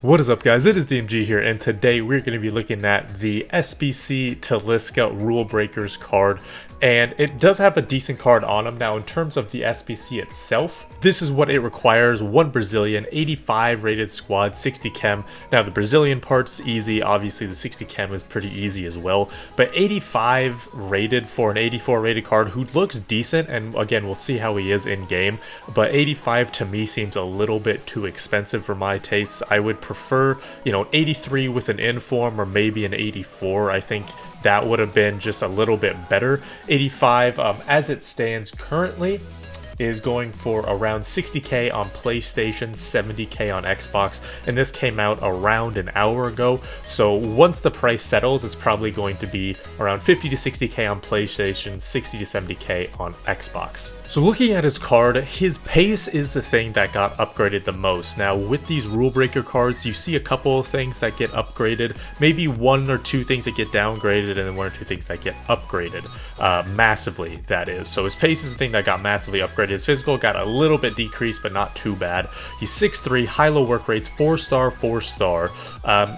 What is up, guys? It is DMG here, and today we're going to be looking at the SBC Talisca Rulebreakers card, and it does have a decent card on him. Now, in terms of the SBC itself, this is what it requires: 1 Brazilian, 85 rated squad, 60 chem. Now, the Brazilian part's easy. Obviously, the 60 chem is pretty easy as well, but 85 rated for an 84 rated card who looks decent, and again, we'll see how he is in game, but 85 to me seems a little bit too expensive for my tastes. I would prefer, an 83 with an inform, or maybe an 84. I think that would have been just a little bit better. 85, as it stands currently, is going for around 60k on PlayStation, 70k on Xbox, and this came out around an hour ago, so once the price settles, it's probably going to be around 50 to 60k on PlayStation, 60 to 70k on Xbox. So looking at his card, his pace is the thing that got upgraded the most. Now, with these Rulebreaker cards, you see a couple of things that get upgraded, maybe 1 or 2 things that get downgraded, and then 1 or 2 things that get upgraded, massively, that is. So his pace is the thing that got massively upgraded. His physical got a little bit decreased, but not too bad. He's 6'3", high-low work rates, 4-star, 4-star.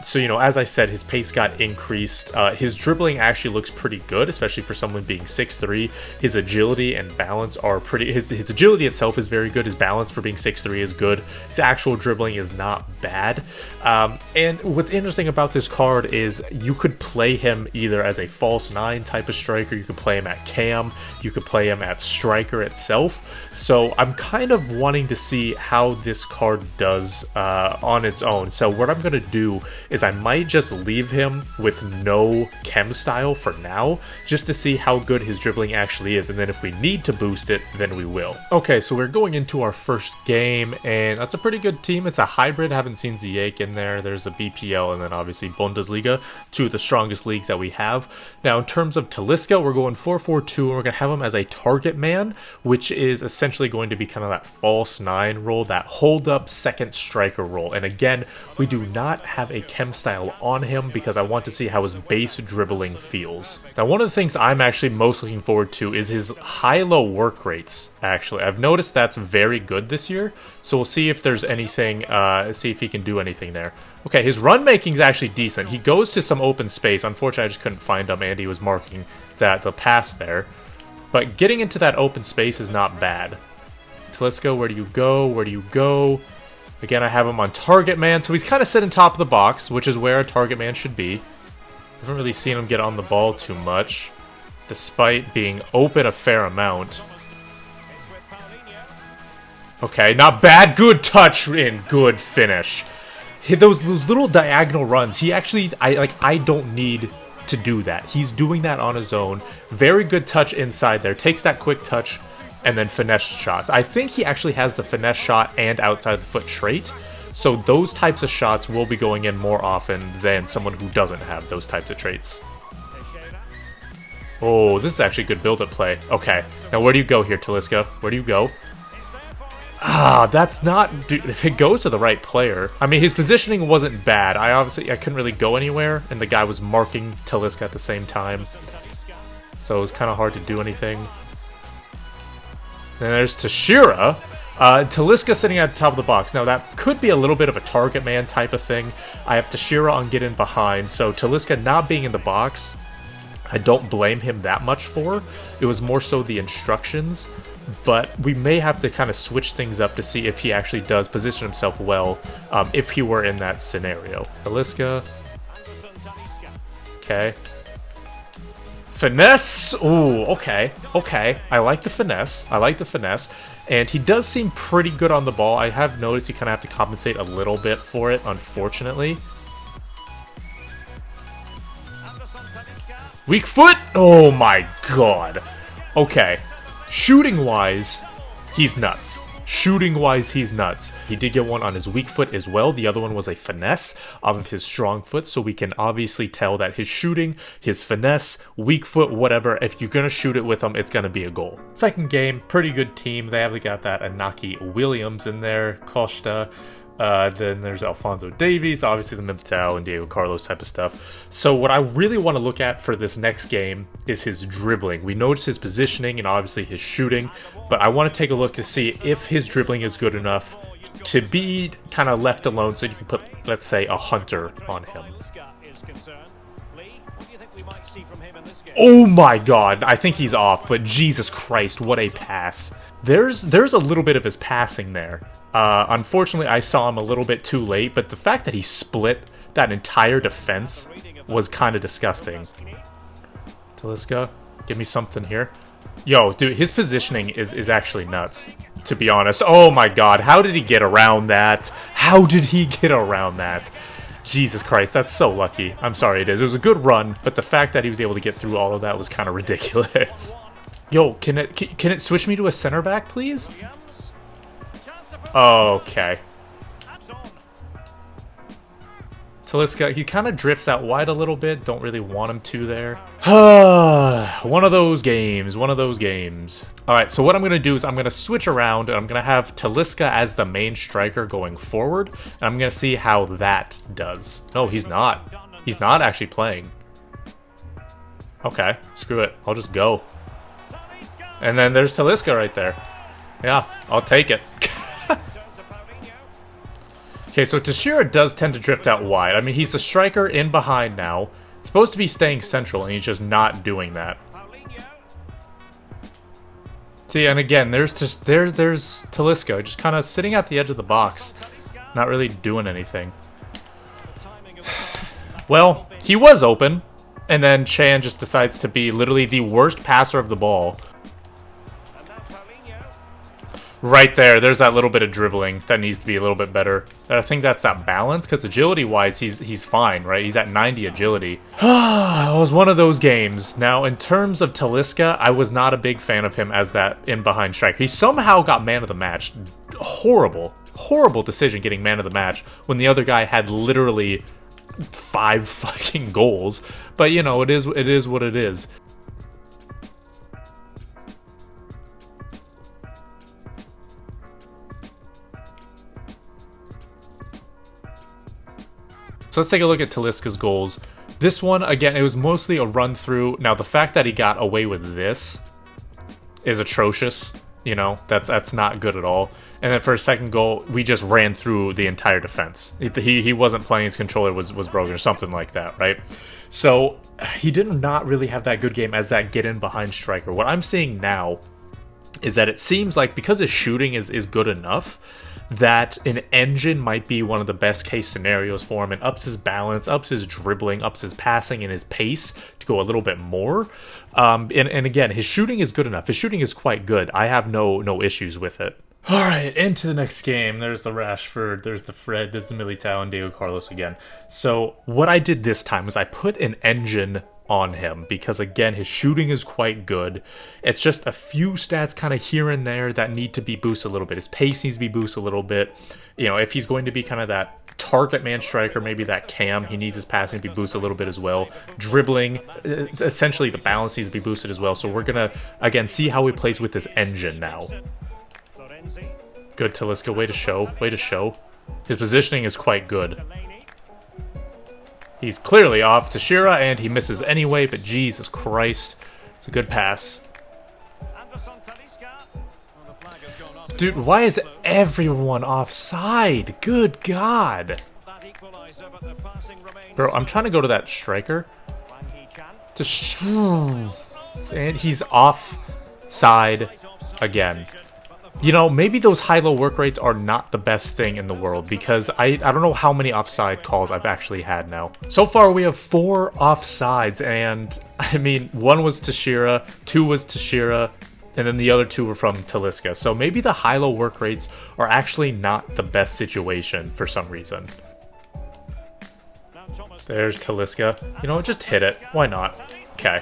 So, as I said, his pace got increased. His dribbling actually looks pretty good, especially for someone being 6'3". His agility and balance are pretty. His agility itself is very good. His balance for being 6'3" is good. His actual dribbling is not bad. And what's interesting about this card is you could play him either as a false 9 type of striker, you could play him at cam, you could play him at striker itself. So I'm kind of wanting to see how this card does on its own. So what I'm going to do is I might just leave him with no chem style for now, just to see how good his dribbling actually is, and then if we need to boost it, then we will. Okay, so we're going into our first game, and that's a pretty good team. It's a hybrid. Haven't seen Ziyech in there. There's a BPL, and then obviously Bundesliga, 2 of the strongest leagues that we have. Now, in terms of Talisca, we're going 4-4-2, and we're going to have him as a target man, which is essentially going to be kind of that false 9 role, that hold-up second striker role. And again, we do not have a chem style on him because I want to see how his base dribbling feels. Now, one of the things I'm actually most looking forward to is his high-low work rates. Actually, I've noticed that's very good this year, so we'll see if there's anything, see if he can do anything there. Okay, his run making is actually decent. He goes to some open space. Unfortunately, I just couldn't find him, and he was marking the pass there. But getting into that open space is not bad. Talisca, where do you go? Where do you go? Again, I have him on target man, so he's kind of sitting top of the box, which is where a target man should be. I haven't really seen him get on the ball too much, despite being open a fair amount. Okay, not bad. Good touch and good finish. Those little diagonal runs, he actually, I don't need to do that. He's doing that on his own. Very good touch inside there. Takes that quick touch and then finesse shots. I think he actually has the finesse shot and outside the foot trait. So those types of shots will be going in more often than someone who doesn't have those types of traits. Oh, this is actually a good build-up play. Okay, now where do you go here, Talisca? Where do you go? Ah, that's not... Dude, if it goes to the right player... I mean, his positioning wasn't bad. I couldn't really go anywhere, and the guy was marking Talisca at the same time. So it was kind of hard to do anything. And there's Tashira. Talisca sitting at the top of the box. Now, that could be a little bit of a target man type of thing. I have Tashira on get in behind, so Talisca not being in the box, I don't blame him that much for. It was more so the instructions. But we may have to kind of switch things up to see if he actually does position himself well if he were in that scenario. Talisca. Okay. Finesse. Ooh, okay. Okay. I like the finesse. I like the finesse. And he does seem pretty good on the ball. I have noticed you kind of have to compensate a little bit for it, unfortunately. Weak foot. Oh my god. Okay. Shooting-wise, he's nuts. Shooting-wise, he's nuts. He did get one on his weak foot as well. The other one was a finesse off of his strong foot, so we can obviously tell that his shooting, his finesse, weak foot, whatever, if you're going to shoot it with him, it's going to be a goal. Second game, pretty good team. They have got that Inaki Williams in there, Costa. Then there's Alphonso Davies, obviously the Militao and Diego Carlos type of stuff. So what I really want to look at for this next game is his dribbling. We notice his positioning and obviously his shooting, but I want to take a look to see if his dribbling is good enough to be kind of left alone so you can put, let's say, a hunter on him. Oh my god, I think he's off, but Jesus Christ, what a pass. There's a little bit of his passing there. Unfortunately, I saw him a little bit too late, but the fact that he split that entire defense was kind of disgusting. Talisca, give me something here. Yo, dude, his positioning is actually nuts, to be honest. Oh my god, how did he get around that? How did he get around that? Jesus Christ, that's so lucky. I'm sorry it is. It was a good run, but the fact that he was able to get through all of that was kind of ridiculous. Yo, can it switch me to a center back, please? Okay. Talisca, he kind of drifts out wide a little bit. Don't really want him to there. One of those games. One of those games. Alright, so what I'm going to do is I'm going to switch around and I'm going to have Talisca as the main striker going forward. And I'm going to see how that does. No, he's not. He's not actually playing. Okay, screw it. I'll just go. And then there's Talisca right there. Yeah, I'll take it. Okay, so Teixeira does tend to drift out wide. I mean, he's the striker in behind now. Supposed to be staying central, and he's just not doing that. See, and again, there's Talisca, just kind of sitting at the edge of the box. Not really doing anything. Well, he was open, and then Chan just decides to be literally the worst passer of the ball. Right there, there's that little bit of dribbling that needs to be a little bit better. I think that's that balance, because agility-wise, he's fine, right? He's at 90 agility. It was one of those games. Now, in terms of Talisca, I was not a big fan of him as that in-behind striker. He somehow got man of the match. Horrible, horrible decision getting man of the match when the other guy had literally 5 fucking goals. But, you know, it is what it is. So let's take a look at Talisca's goals. This one, again, it was mostly a run-through. Now, the fact that he got away with this is atrocious. You know, that's not good at all. And then for his second goal, we just ran through the entire defense. He wasn't playing, his controller was broken or something like that, right? So he did not really have that good game as that get-in-behind striker. What I'm seeing now is that it seems like because his shooting is good enough, that an engine might be one of the best case scenarios for him and ups his balance, ups his dribbling, ups his passing and his pace to go a little bit more. And again, his shooting is good enough. His shooting is quite good. I have no issues with it. All right, into the next game. There's the Rashford, there's the Fred, there's the Militao, and Diego Carlos again. So what I did this time was I put an engine on him because, again, his shooting is quite good. It's just a few stats kind of here and there that need to be boosted a little bit. His pace needs to be boosted a little bit. You know, if he's going to be kind of that target man striker, maybe that cam, he needs his passing to be boosted a little bit as well. Dribbling, essentially the balance needs to be boosted as well. So we're going to, again, see how he plays with this engine now. Good, Talisca. Way to show. Way to show. His positioning is quite good. He's clearly off Teixeira, and he misses anyway, but Jesus Christ. It's a good pass. Dude, why is everyone offside? Good God. Bro, I'm trying to go to that striker. And he's offside again. You know, maybe those high-low work rates are not the best thing in the world because I don't know how many offside calls I've actually had now. So far, we have 4 offsides, and I mean, 1 was Teixeira, 2 was Teixeira, and then the other 2 were from Talisca. So maybe the high-low work rates are actually not the best situation for some reason. There's Talisca. You know what? Just hit it. Why not? Okay.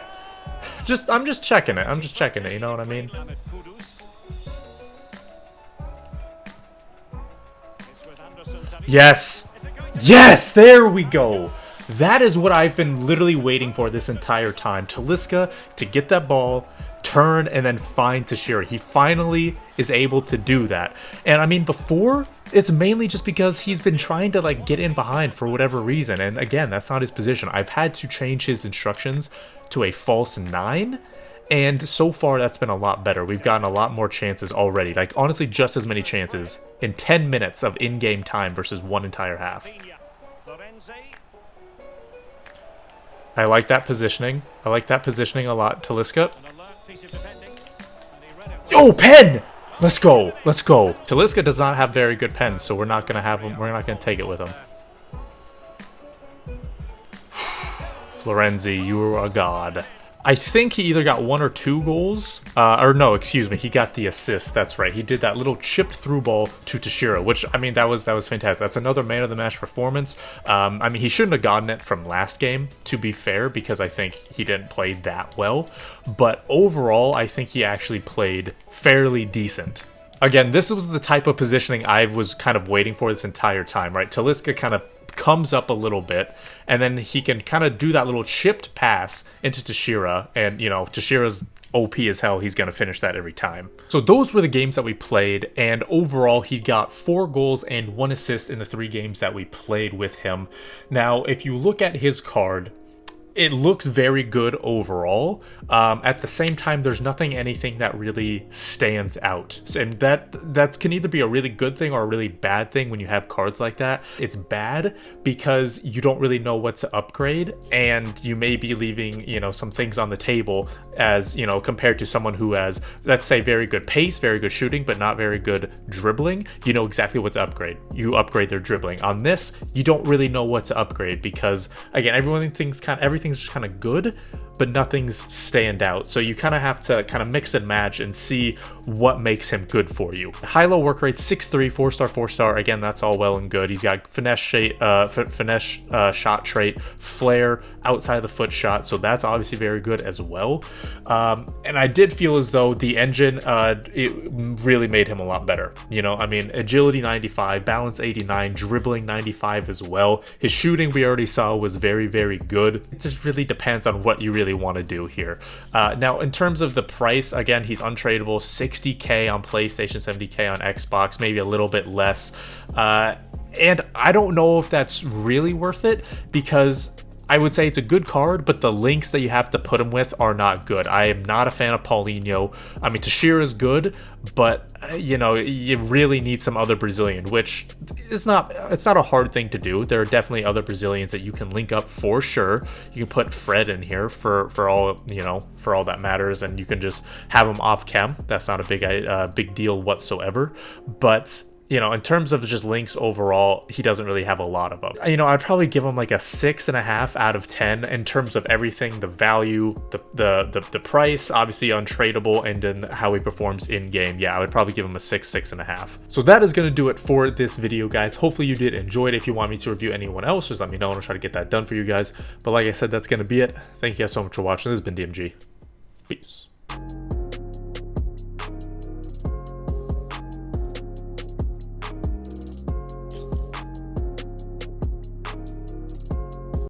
I'm just checking it. I'm just checking it. You know what I mean? Yes! Yes! There we go! That is what I've been literally waiting for this entire time. Talisca to get that ball, turn, and then find Teixeira. He finally is able to do that. And I mean, before, It's mainly just because he's been trying to like get in behind for whatever reason, and again, that's not his position. I've had to change his instructions to a false 9, and so far that's been a lot better. We've gotten a lot more chances already, like honestly just as many chances in 10 minutes of in-game time versus one entire half. I like that positioning. I like that positioning a lot, Talisca. Oh, pen! Let's go. Let's go. Talisca does not have very good pens, so we're not going to have him. We're not going to take it with him. Florenzi, you are a god. I think he either got 1 or 2 goals, or no, excuse me, he got the assist. That's right. He did that little chipped through ball to Teixeira, which I mean that was fantastic. That's another man of the match performance. I mean he shouldn't have gotten it from last game, to be fair, because I think he didn't play that well. But overall, I think he actually played fairly decent. Again, this was the type of positioning I was kind of waiting for this entire time, right? Talisca kind of comes up a little bit, and then he can kind of do that little chipped pass into Teixeira, and you know, Teixeira's OP as hell, he's going to finish that every time. So those were the games that we played, and overall he got 4 goals and 1 assist in the 3 games that we played with him. Now, if you look at his card, it looks very good overall. At the same time, there's anything that really stands out. And that can either be a really good thing or a really bad thing when you have cards like that. It's bad because you don't really know what to upgrade, and you may be leaving, you know, some things on the table as, you know, compared to someone who has, let's say, very good pace, very good shooting, but not very good dribbling. You know exactly what to upgrade. You upgrade their dribbling. On this, you don't really know what to upgrade because, again, everything's just kind of good, but nothing's stand out. So you kind of have to kind of mix and match and see what makes him good for you. High-low work rate, 6'3", 4-star, 4-star. Again, that's all well and good. He's got finesse shot trait, flare, outside of the foot shot, so that's obviously very good as well. And I did feel as though the engine, it really made him a lot better. You know, I mean, agility 95, balance 89, dribbling 95 as well. His shooting we already saw was very, very good. It just really depends on what you really want to do here. Now, in terms of the price, again, he's untradeable, 60k on PlayStation, 70k on Xbox, maybe a little bit less. And I don't know if that's really worth it because I would say it's a good card, but the links that you have to put him with are not good. I am not a fan of Paulinho. I mean, Teixeira is good, but you know, you really need some other Brazilian, which is it's not a hard thing to do. There are definitely other Brazilians that you can link up for sure. You can put Fred in here for all, you know, for all that matters, and you can just have him off chem. That's not a big deal whatsoever. But you know, in terms of just links overall, he doesn't really have a lot of them. You know, I'd probably give him like a 6.5 out of 10 in terms of everything, the value, the price, obviously untradeable, and then how he performs in game. Yeah, I would probably give him a 6.5. So that is going to do it for this video, guys. Hopefully you did enjoy it. If you want me to review anyone else, just let me know and I'll try to get that done for you guys. But like I said, that's going to be it. Thank you guys so much for watching. This has been DMG. Peace.